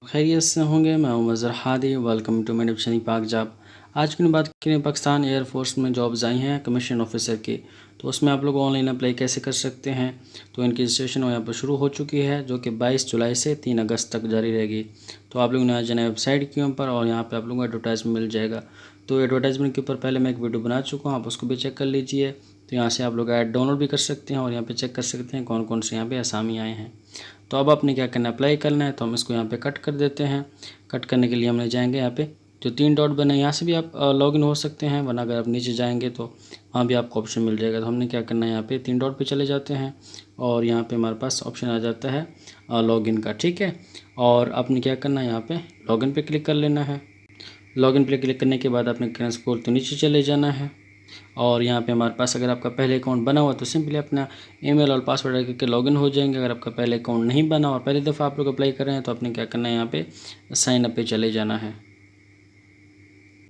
खैरियत से होंगे। मैं हूं Mazhar Hadi. Welcome to my channel Pak job. आज की बात करें पाकिस्तान एयरफोर्स में जॉब्स आई हैं कमीशन ऑफिसर की, तो उसमें आप लोग ऑनलाइन अप्लाई कैसे कर सकते हैं। तो इनकी रजिस्ट्रेशन यहाँ पर शुरू हो चुकी है, जो कि 22 जुलाई से 3 अगस्त तक जारी रहेगी। तो आप लोगों ने आ जाना है वेबसाइट के ऊपर और यहाँ पर आप लोगों को एडवर्टाइजमेंट मिल जाएगा। तो एडवर्टाइजमेंट के ऊपर पहले मैं एक वीडियो बना चुका हूँ, आप उसको भी चेक कर लीजिए। तो यहाँ से आप लोग ऐड डाउनलोड भी कर सकते हैं और यहाँ पे चेक कर सकते हैं कौन कौन से यहाँ पे असामी आए हैं। तो अब आपने क्या करना है, अप्लाई करना है। तो हम इसको यहाँ पे कट कर देते हैं। कट करने के लिए हमने जाएंगे यहाँ पे जो 3 डॉट बने, यहाँ से भी आप लॉगिन हो सकते हैं, वरना अगर आप नीचे जाएंगे तो वहाँ भी आपको ऑप्शन मिल जाएगा। तो हमने क्या करना है, यहाँ पे 3 डॉट पे चले जाते हैं और यहाँ पे हमारे पास ऑप्शन आ जाता है लॉगिन का, ठीक है। और आपने क्या करना है, यहाँ पे लॉगिन पे क्लिक कर लेना है। लॉगिन पे क्लिक करने के बाद आपने करना स्क्रॉल तो नीचे चले जाना है और यहाँ पे हमारे पास अगर आपका पहले अकाउंट बना हुआ तो सिंपली अपना ईमेल और पासवर्ड रख के लॉगिन हो जाएंगे। अगर आपका पहले अकाउंट नहीं बना और पहली दफ़ा आप लोग अप्लाई कर रहे हैं तो आपने क्या करना है, यहाँ पे साइन अप पे चले जाना है।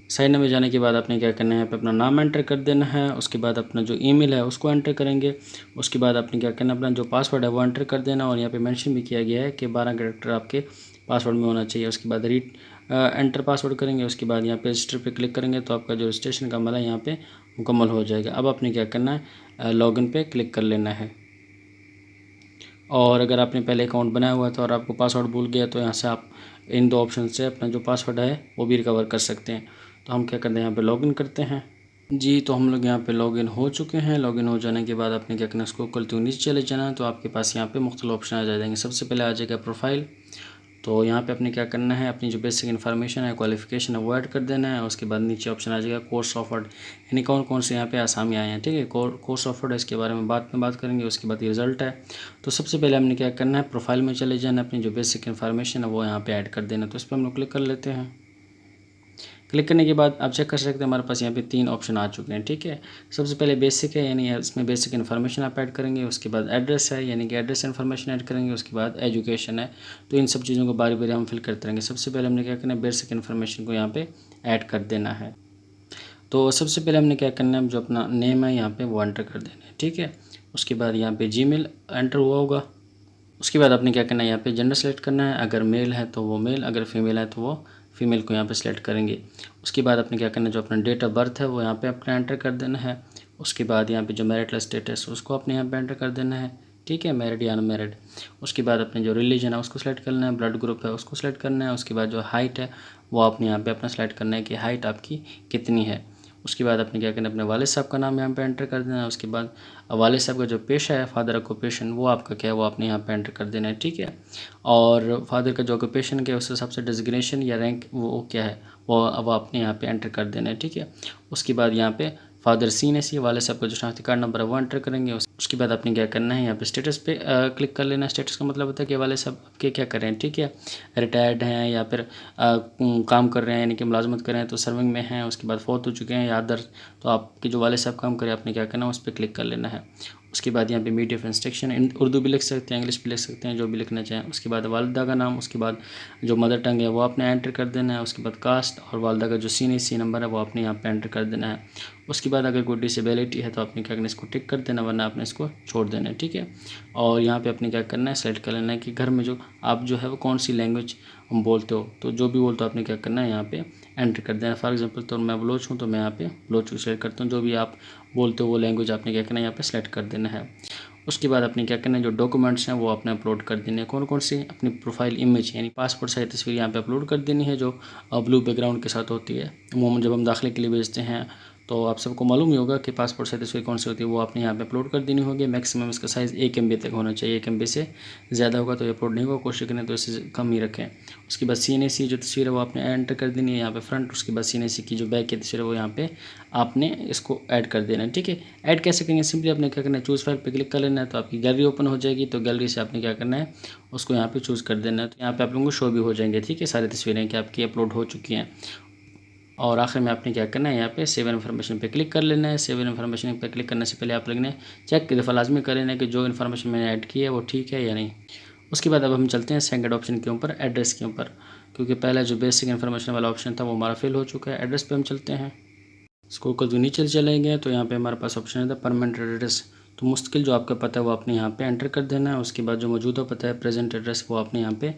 साइन अप में जाने के बाद आपने क्या करना है, यहाँ पे अपना नाम एंटर कर देना है। उसके बाद अपना जो ईमेल है उसको एंटर करेंगे। उसके बाद आपने क्या करना है, अपना जो पासवर्ड है वो एंटर कर देना और यहाँ पे मेंशन भी किया गया है कि 12 कैरेक्टर आपके पासवर्ड में होना चाहिए। उसके बाद एंटर पासवर्ड करेंगे। उसके बाद यहाँ पे रजिस्टर पे क्लिक करेंगे तो आपका जो रजिस्ट्रेशन का अमल है यहाँ पे मुकम्मल हो जाएगा। अब आपने क्या करना है, लॉगिन पे क्लिक कर लेना है। और अगर आपने पहले अकाउंट बनाया हुआ था और आपको पासवर्ड भूल गया तो यहाँ से आप इन 2 ऑप्शन से अपना जो पासवर्ड है वो भी रिकवर कर सकते हैं। तो हम क्या करते हैं, यहाँ पे लॉगिन करते हैं जी। तो हम लोग यहाँ पे लॉगिन हो चुके हैं। लॉगिन हो जाने के बाद आपने क्या करना है, उसको करते हुए नीचे चले जाना है। तो आपके पास यहाँ पे मुख्तलिफ ऑप्शन आ जाएंगे। सबसे पहले आ जाएगा प्रोफाइल। तो यहाँ पे आपने क्या करना है, अपनी जो बेसिक इन्फॉर्मेशन है, क्वालिफिकेशन है, वो ऐड कर देना है। उसके बाद नीचे ऑप्शन आ जाएगा कोर्स ऑफर्ड, यानी कौन कौन से यहाँ पे आसामी आए हैं, ठीक है। कोर्स ऑफर्ड है, इसके बारे में बात करेंगे। उसके बाद रिजल्ट है। तो सबसे पहले हमने क्या करना है, प्रोफाइल में चले जाना है। अपनी जो बेसिक इन्फॉर्मेशन है वो यहाँ पे ऐड कर देना है। तो इस पर हम लोग क्लिक कर लेते हैं। क्लिक करने के बाद आप चेक कर सकते हैं हमारे पास यहाँ पे 3 ऑप्शन आ चुके हैं, ठीक है। सबसे पहले बेसिक है, यानी इसमें बेसिक इन्फॉर्मेशन आप ऐड करेंगे। उसके बाद एड्रेस है, यानी कि एड्रेस इन्फॉर्मेशन ऐड करेंगे। उसके बाद एजुकेशन है। तो इन सब चीज़ों को बारी बारी हम फिल करते रहेंगे। सबसे पहले हमने क्या करना है, बेसिक इन्फॉर्मेशन को यहाँ पे ऐड कर देना है। तो सबसे पहले हमने क्या करना है, जो अपना नेम है यहाँ पे वो एंटर कर देना है, ठीक है। उसके बाद यहाँ पे जीमेल एंटर हुआ होगा। उसके बाद आपने क्या करना है, यहाँ पे जेंडर सेलेक्ट करना है। अगर मेल है तो वो मेल, अगर फीमेल है तो वो फीमेल को यहाँ पे सिलेक्ट करेंगे। उसके बाद आपने क्या करना है, जो अपना डेट ऑफ बर्थ है वो यहाँ पे अपना एंटर कर देना है। उसके बाद यहाँ पे जो मैरिटल स्टेटस उसको अपने यहाँ पे एंटर कर देना है, ठीक है, मैरिड या अनमैरिड। उसके बाद अपने जो रिलीजन है उसको सिलेक्ट करना है, ब्लड ग्रुप है उसको सिलेक्ट करना है। उसके बाद जो हाइट है वो आपने यहाँ पे अपना सेलेक्ट करना है कि हाइट आपकी कितनी है। उसके बाद आपने क्या करना है, अपने वालिद साहब का नाम यहाँ पे एंटर कर देना है। उसके बाद वालिद साहब का जो पेशा है, फादर ऑक्यूपेशन, वो आपका क्या है वो आपने यहाँ पे एंटर कर देना है, ठीक है। और फादर का जो ऑक्यूपेशन क्या है उस हिसाब से डेजिग्नेशन या रैंक वो क्या है वो अब आपने यहाँ पे एंटर कर देना है, ठीक है। उसके बाद यहाँ पे फादर CNC वाले साहब का जो शनाख्ती कार्ड नंबर है वो एंटर करेंगे। उसके बाद आपने क्या करना है, यहाँ पे स्टेटस पे क्लिक कर लेना है। स्टेटस का मतलब होता है कि वाले साहब आपके क्या कर रहे हैं, ठीक है, रिटायर्ड हैं या फिर काम कर रहे हैं, यानी कि मुलाजमत कर रहे हैं तो सर्विंग में हैं। उसके बाद फौत हो चुके हैं या अदर, तो आपके जो वाले साहब काम करें आपने क्या करना है उस पर क्लिक कर लेना है। उसके बाद यहाँ पे मीडिया ऑफ इंस्ट्रक्शन, उर्दू भी लिख सकते हैं, इंग्लिश भी लिख सकते हैं, जो भी लिखना चाहें। उसके बाद वालदा का नाम, उसके बाद जो मदर टंग है वो आपने एंटर कर देना है। उसके बाद कास्ट और वालदा का जो CNC नंबर है वो आपने यहाँ पे एंटर कर देना है। उसके बाद अगर कोई डिसेबिलिटी है तो आपने क्या करना है, इसको टिक कर देना, वरना आपने इसको छोड़ देना है, ठीक है। और यहाँ पे आपने क्या करना है, सेलेक्ट कर लेना है कि घर में जो आप जो है वो कौन सी लैंग्वेज हम बोलते हो। तो जो भी बोलते हो आपने क्या करना है, यहाँ पे एंटर कर देना। फॉर एग्जांपल तो मैं बलोच हूँ तो मैं यहाँ पे बलोच को सेलेक्ट करता हूँ। जो भी आप बोलते हो वो लैंग्वेज आपने क्या करना है, यहाँ पे सेलेक्ट कर देना है। उसके बाद आपने क्या करना है, जो डॉक्यूमेंट्स हैं वो आपने अपलोड कर देने हैं। कौन कौन सी, अपनी प्रोफाइल इमेज यानी पासपोर्ट साइज तस्वीर यहाँ पे अपलोड कर देनी है, जो ब्लू बैकग्राउंड के साथ होती है। अमूमन जब हम दाखिले के लिए भेजते हैं तो आप सबको मालूम ही होगा कि पासपोर्ट साइज तस्वीर कौन सी होती है, वो आपने यहाँ पे अपलोड कर देनी होगी। मैक्सिमम इसका साइज़ 1 MB तक होना चाहिए। 1 MB से ज़्यादा होगा तो ये अपलोड नहीं होगा, कोशिश करें तो इससे कम ही रखें। उसके बाद CNC जो तस्वीर है वो आपने एंटर कर देनी है यहाँ पे फ्रंट। उसके बाद CNC की जो बैक की तस्वीर है वो यहाँ पे आपने इसको ऐड कर देना है, ठीक है। ऐड कैसे करेंगे, सिंपली आपने क्या करना है, चूज़ फाइल पे क्लिक कर लेना है तो आपकी गैलरी ओपन हो जाएगी। तो गैलरी से आपने क्या करना है, उसको यहाँ पे चूज़ कर देना है। तो यहाँ पे आप लोगों को शो भी हो जाएंगे, ठीक है, सारी तस्वीरें कि आपकी अपलोड हो चुकी हैं। और आखिर में आपने क्या करना है, यहाँ पे सेव इन्फॉर्मेशन पे क्लिक कर लेना है। सेव इन्फॉर्मेशन पे क्लिक करने से पहले आप लोग ने चेक की दफ़ा लाजमी कर लेना है कि जो इन्फॉर्मेशन मैंने ऐड की है वो ठीक है या नहीं। उसके बाद अब हम चलते हैं सेकंड ऑप्शन के ऊपर, एड्रेस के ऊपर, क्योंकि पहला जो बेसिक इन्फॉर्मेशन वाला ऑप्शन था वो हमारा फिल हो चुका है। एड्रेस पे हम चलते हैं। इसको कल जो नीचे चलेंगे तो यहाँ पे हमारे पास ऑप्शन है परमानेंट एड्रेस। तो मुस्तकिल जो आपका पता है वो आपने यहाँ पे एंटर कर देना है। उसके बाद जो मौजूदा पता है प्रेजेंट एड्रेस वो आपने यहाँ पे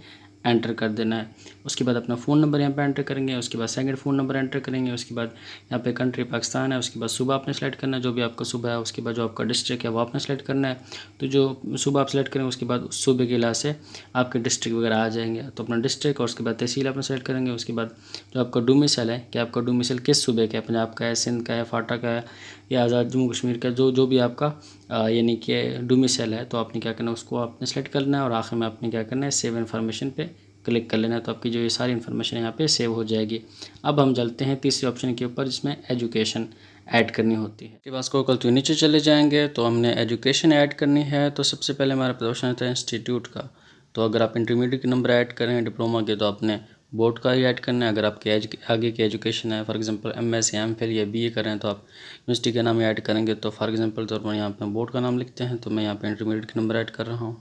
एंटर कर देना है। उसके बाद अपना फ़ोन नंबर यहाँ पे एंटर करेंगे, उसके बाद सेकंड फ़ोन नंबर एंटर करेंगे, उसके बाद यहाँ पे कंट्री पाकिस्तान है, उसके बाद सूबा आपने सेलेक्ट करना है जो भी आपका सूबा है, उसके बाद जो आपका डिस्ट्रिक्ट है वो आपने सेलेक्ट करना है। तो जो सूबा आप सेलेक्ट करेंगे उसके बाद उस सूबे के लिहाज से आपके डिस्ट्रिक्ट वगैरह आ जाएंगे। तो अपना डिस्ट्रिक्ट और उसके बाद तहसील आपने सेलेक्ट करेंगे। उसके बाद जो आपका डोमिसाइल है कि आपका डोमिसाइल किस सूबे का है, पंजाब का है, सिंध का है, फाटा का है या आज़ाद जम्मू कश्मीर का, जो भी आपका यानी कि डोमिसाइल है, तो आपने क्या करना है उसको आपने सेलेक्ट करना है और आखिर में आपने क्या करना है सेव इन्फॉर्मेशन पे क्लिक कर लेना है। तो आपकी जो ये सारी इन्फॉर्मेशन यहाँ पे सेव हो जाएगी। अब हम चलते हैं तीसरे ऑप्शन के ऊपर जिसमें एजुकेशन ऐड करनी होती है। इसके बाद स्क्रॉल करते हुए नीचे चले जाएंगे तो हमने एजुकेशन ऐड करनी है। तो सबसे पहले हमारे पास ऑप्शन आता है इंस्टीट्यूट का। तो अगर आप इंटरमीडिएट के नंबर ऐड करें डिप्लोमा के तो आपने बोर्ड का ही ऐड करना है। अगर आपके आगे की एजुकेशन है, फॉर एग्जांपल MS या MPhil या BA करें तो आप यूनिवर्सिटी का नाम ऐड करेंगे। तो फॉर एग्जांपल तौर पर यहाँ पे बोर्ड का नाम लिखते हैं, तो मैं यहाँ पे इंटरमीडिएट के नंबर ऐड कर रहा हूँ।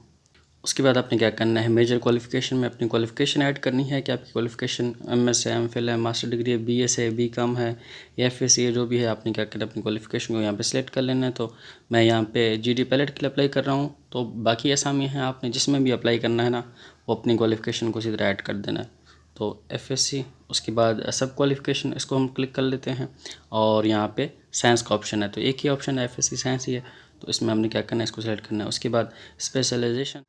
उसके बाद आपने क्या करना है मेजर क्वालिफिकेशन में अपनी क्वालिफिकेशन ऐड करनी है कि आपकी क्वालिफिकेशन MS है, MPhil है, मास्टर डिग्री है, BS है, BCom है या FSc है, जो भी है आपने क्या करना है अपनी क्वालिफिकेशन को यहाँ पे सिलेक्ट कर लेना है। तो मैं यहाँ पे GD पैलेट के लिए अप्लाई कर रहा हूँ। तो बाकी असामी है आपने जिसमें भी अप्लाई करना है ना वो अपनी क्वालिफिकेशन को सीधा ऐड कर देना है। तो FSc, उसके बाद सब क्वालिफिकेशन इसको हम क्लिक कर लेते हैं और यहाँ पे साइंस का ऑप्शन है। तो एक ही ऑप्शन है FSc साइंस ही है, तो इसमें हमने क्या करना है इसको सेलेक्ट करना है। उसके बाद स्पेशलाइजेशन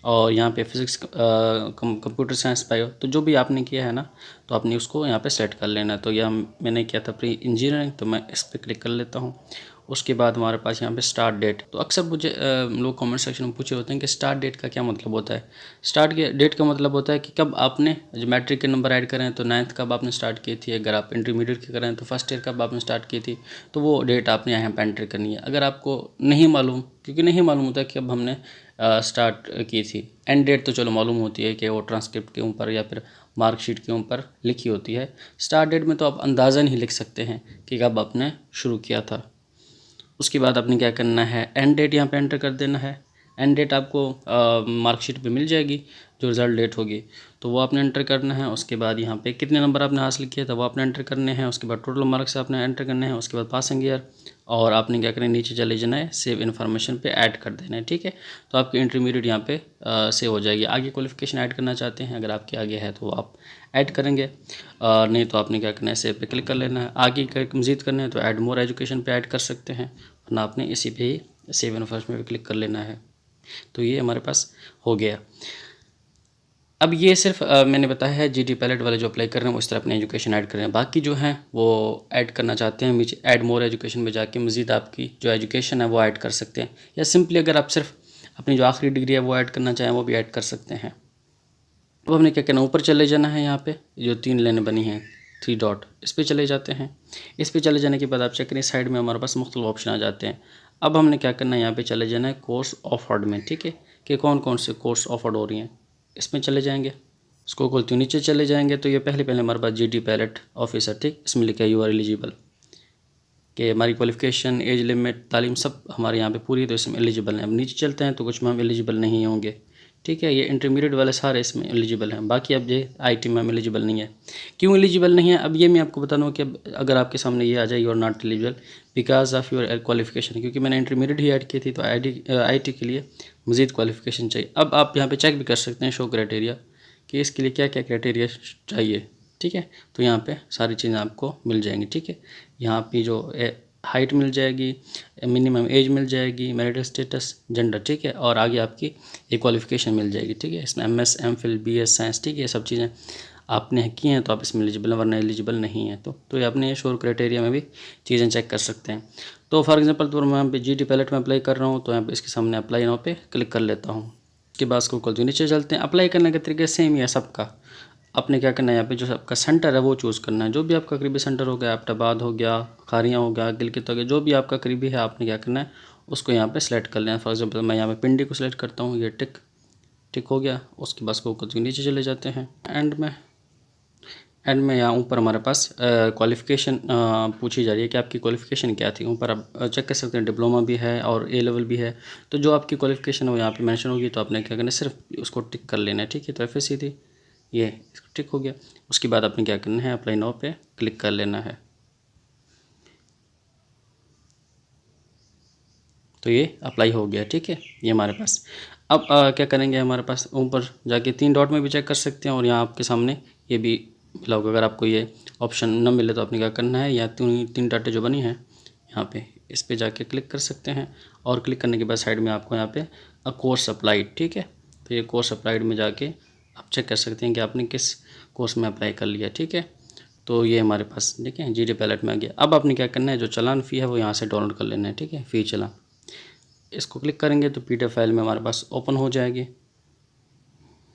और यहाँ पे फिज़िक्स, कंप्यूटर साइंस, बायो, तो जो भी आपने किया है ना तो आपने उसको यहाँ पे सेलेक्ट कर लेना है। तो यह मैंने किया था प्री इंजीनियरिंग, तो मैं इस पर क्लिक कर लेता हूँ। उसके बाद हमारे पास यहाँ पे स्टार्ट डेट। तो अक्सर मुझे लोग कमेंट सेक्शन में पूछे होते हैं कि स्टार्ट डेट का क्या मतलब होता है। स्टार्ट डेट का मतलब होता है कि कब आपने जो मैट्रिक के नंबर ऐड करें तो 9th कब आपने स्टार्ट की थी, अगर आप इंटरमीडिएट की करें तो फर्स्ट ईयर कब आपने स्टार्ट की थी, तो वो डेट आपने यहाँ पर एंटर करनी है। अगर आपको नहीं मालूम, क्योंकि नहीं मालूम होता कि अब हमने स्टार्ट की थी, एंड डेट तो चलो मालूम होती है कि वो ट्रांसक्रिप्ट के ऊपर या फिर मार्कशीट के ऊपर लिखी होती है। स्टार्ट डेट में तो आप अंदाज़न ही लिख सकते हैं कि कब आपने शुरू किया था। उसके बाद आपने क्या करना है एंड डेट यहाँ पे एंटर कर देना है। एंड डेट आपको मार्कशीट पे मिल जाएगी, जो रिज़ल्ट डेट होगी तो वो आपने एंटर करना है। उसके बाद यहाँ पे कितने नंबर आपने हासिल किए थे वो आपने एंटर करने हैं। उसके बाद टोटल मार्क्स आपने एंटर करने हैं। उसके बाद पासिंग ईयर और आपने क्या करना है नीचे चले जाना है, सेव इन्फॉर्मेशन पे ऐड कर देना है। ठीक है, तो आपकी इंटरमीडिएट यहाँ पे सेव हो जाएगी। आगे क्वालिफिकेशन ऐड करना चाहते हैं, अगर आपके आगे है तो आप ऐड करेंगे, नहीं तो आपने क्या करना है सेव पे क्लिक कर लेना है। आगे मज़ीद करना है तो ऐड मोर एजुकेशन पे ऐड कर सकते हैं, वरना आपने इसी पे ही सेव इन्फॉर्मेशन पे क्लिक कर लेना है। तो ये हमारे पास हो गया। अब ये सिर्फ मैंने बताया है GD पैलेट वाले जो अप्लाई कर रहे हैं वो इस तरह अपनी एजुकेशन ऐड कर रहे हैं। बाकी जो हैं वो ऐड करना चाहते हैं नीचे ऐड मोर एजुकेशन में जाके मज़ीद आपकी जो एजुकेशन है वो ऐड कर सकते हैं, या सिंपली अगर आप सिर्फ अपनी जो आखिरी डिग्री है वो ऐड करना चाहें वो भी ऐड कर सकते हैं। अब हमने क्या करना, ऊपर चले जाना है। यहाँ पे जो 3 लाइनें बनी हैं 3 डॉट, इस पर चले जाते हैं। इस पर चले जाने के बाद आप चेक करें साइड में हमारे पास मुख्तलिफ ऑप्शन आ जाते हैं। अब हमने क्या करना है यहाँ पे चले जाना है कोर्स ऑफर्ड में। ठीक है, कि कौन कौन से कोर्स ऑफर्ड हो रही हैं, इसमें चले जाएंगे। इसको खोलते हुए नीचे चले जाएंगे तो ये पहले हमारे पास GD पैलेट ऑफिसर, ठीक, इसमें लिखा है यू आर एलिजिबल, कि हमारी क्वालिफिकेशन, एज लिमिट, तालीम सब हमारे यहाँ पे पूरी है तो इसमें एलिजिबल हैं। अब नीचे चलते हैं तो कुछ में हम एलिजिबल नहीं होंगे। ठीक है, ये इंटरमीडिएट वाले सारे इसमें एलिजिबल हैं, बाकी अब ये IT में हम एलिजिबल नहीं है। क्यों एलिजिबल नहीं है अब ये मैं आपको बता दूँ कि अब अगर आपके सामने ये आ जाए you are not eligible because of your qualification, क्योंकि मैंने इंटरमीडिएट ही ऐड की थी तो IT के लिए मज़ीद क्वालिफिकेशन चाहिए। अब आप यहाँ पर चेक भी कर सकते हैं शो क्राइटेरिया कि इसके लिए क्या क्या क्राइटेरिया चाहिए। ठीक है, तो यहाँ पे सारी चीज़ें आपको मिल जाएंगी। ठीक है, यहाँ पे जो हाइट मिल जाएगी, मिनिमम एज मिल जाएगी, मैरिटल स्टेटस, जेंडर, ठीक है, और आगे आपकी एक क्वालिफिकेशन मिल जाएगी। ठीक है, इसमें MS MPhil BS साइंस, ठीक है, ये सब चीज़ें आपने की हैं तो आप इसमें एलिजिबल हैं, वरना एलिजिबल नहीं है। तो ये अपने शोर क्राइटेरिया में भी चीज़ें चेक कर सकते हैं। तो फॉर एग्जांपल तो मैं यहाँ पे GD पैलेट में अप्लाई कर रहा हूँ तो यहाँ पे इसके सामने अप्लाई नाउ पे क्लिक कर लेता हूँ। उसके बाद इसको खोलते नीचे चलते हैं। अप्लाई करने का तरीका सेम ही है सबका। आपने क्या करना है यहाँ पे जो आपका सेंटर है वो चूज़ करना है। जो भी आपका करीबी सेंटर हो गया, एबटाबाद हो गया, खारियाँ हो गया, गिलगित हो गया, जो भी आपका करीबी है आपने क्या करना है उसको यहाँ पे सेलेक्ट कर लेना है। फॉर एग्जांपल मैं यहाँ पे पिंडी को सिलेक्ट करता हूँ, ये टिक हो गया। उसके बाद उसको नीचे चले जाते हैं। एंड में यहाँ ऊपर हमारे पास क्वालिफ़िकेशन पूछी जा रही है कि आपकी क्वालिफ़िकेशन क्या थी। ऊपर आप चेक कर सकते हैं डिप्लोमा भी है और A लेवल भी है। तो जो आपकी क्वालिफ़िकेशन है वो यहाँ पे मेंशन होगी, तो आपने क्या करना है सिर्फ उसको टिक कर लेना है। ठीक है, तो FSc थी, ये इसको टिक हो गया। उसके बाद आपने क्या करना है अप्लाई नाउ पे क्लिक कर लेना है। तो ये अप्लाई हो गया। ठीक है, ये हमारे पास। अब क्या करेंगे, हमारे पास ऊपर जाके 3 डॉट में भी चेक कर सकते हैं और यहाँ आपके सामने ये भी मिला होगा। अगर आपको ये ऑप्शन न मिले तो आपने क्या करना है, या 3 डॉटें जो बनी हैं यहाँ पे, इस पे जाके क्लिक कर सकते हैं। और क्लिक करने के बाद साइड में आपको यहाँ पे अ कोर्स अप्लाइड, ठीक है, तो ये कोर्स अप्लाइड में जाके आप चेक कर सकते हैं कि आपने किस कोर्स में अप्लाई कर लिया, ठीक है। तो ये हमारे पास देखें जीडी पैलेट में आ गया। अब आपने क्या करना है, जो चालान फ़ी है वो यहाँ से डाउनलोड कर लेना है, ठीक है, फ़ी चालान। इसको क्लिक करेंगे तो पीडीएफ फाइल में हमारे पास ओपन हो जाएगी।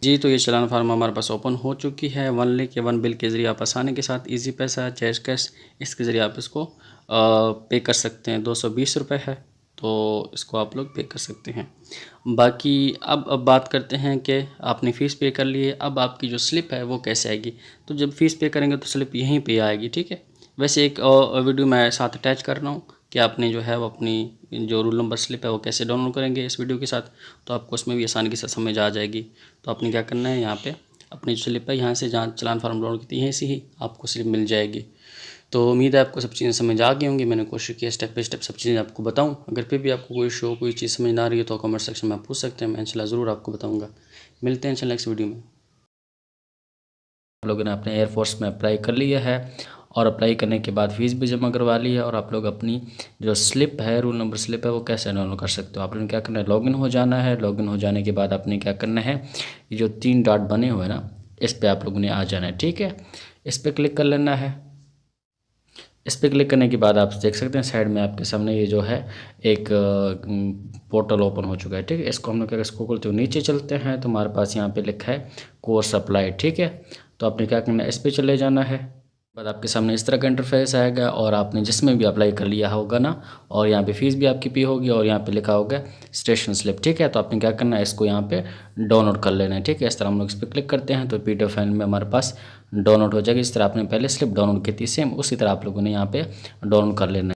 जी, तो ये चालान फार्म हमारे पास ओपन हो चुकी है। वन लिंक या वन बिल के ज़रिए आप आसानी के साथ इजी पैसा, जैश कैश, इसके ज़रिए आप इसको पे कर सकते हैं। 220 रुपये है, तो इसको आप लोग पे कर सकते हैं। बाकी अब बात करते हैं कि आपने फ़ीस पे कर ली है, अब आपकी जो स्लिप है वो कैसे आएगी। तो जब फ़ीस पे करेंगे तो स्लिप यहीं पे आएगी, ठीक है। वैसे एक वीडियो मैं साथ अटैच कर रहा हूँ कि आपने जो है वो अपनी जो रूल नंबर स्लिप है वो कैसे डाउनलोड करेंगे इस वीडियो के साथ, तो आपको उसमें भी आसानी के साथ समझ आ जाएगी। तो आपने क्या करना है, यहाँ पे अपनी जो स्लिप है यहाँ से, जहाँ चालान फार्म डाउनलोड की थी यहीं से ही आपको स्लिप मिल जाएगी। तो उम्मीद है आपको सब चीज़ें समझ आ गई होंगी। मैंने कोशिश की स्टेप बाय स्टेप सब चीज़ें आपको बताऊं। अगर फिर भी आपको कोई शो कोई चीज़ समझ ना आ रही है तो कमेंट सेक्शन में आप पूछ सकते हैं, मैं इंशाल्लाह ज़रूर आपको बताऊंगा। मिलते हैं इंशाल्लाह नेक्स्ट वीडियो में। आप लोगों ने अपने एयरफोर्स में अप्लाई कर लिया है और अप्लाई करने के बाद फ़ीस भी जमा करवा ली है, और आप लोग अपनी जो स्लिप है, रूल नंबर स्लिप है, वो कैसे डाउनलोड कर सकते हो। आपने क्या करना है, लॉगिन हो जाना है। लॉगिन हो जाने के बाद आपने क्या करना है, ये जो 3 डॉट बने हुए हैं ना, इस पर आप लोगों ने आ जाना है, ठीक है। इस पर क्लिक कर लेना है। इस पर क्लिक करने के बाद आप देख सकते हैं साइड में आपके सामने ये जो है एक पोर्टल ओपन हो चुका है, ठीक है। इसको हम लोग क्या, इसको खोलते हुए नीचे चलते हैं तो हमारे पास यहाँ पे लिखा है कोर्स अप्लाई, ठीक है। तो आपने क्या करना है, इस पर चले जाना है। बाद आपके सामने इस तरह का इंटरफेस आएगा और आपने जिसमें भी अप्लाई कर लिया होगा ना, और यहाँ पे फ़ीस भी आपकी पे होगी और यहाँ पे लिखा होगा स्टेशन स्लिप, ठीक है। तो आपने क्या करना है, इसको यहाँ पे डाउनलोड कर लेना है, ठीक है। इस तरह हम लोग इस पर क्लिक करते हैं तो पीडीएफ फाइल में हमारे पास डाउनलोड हो जाएगी। इस तरह आपने पहले स्लिप डाउनलोड की थी, सेम उसी तरह आप लोगों ने यहाँ पे डाउनलोड कर लेना है।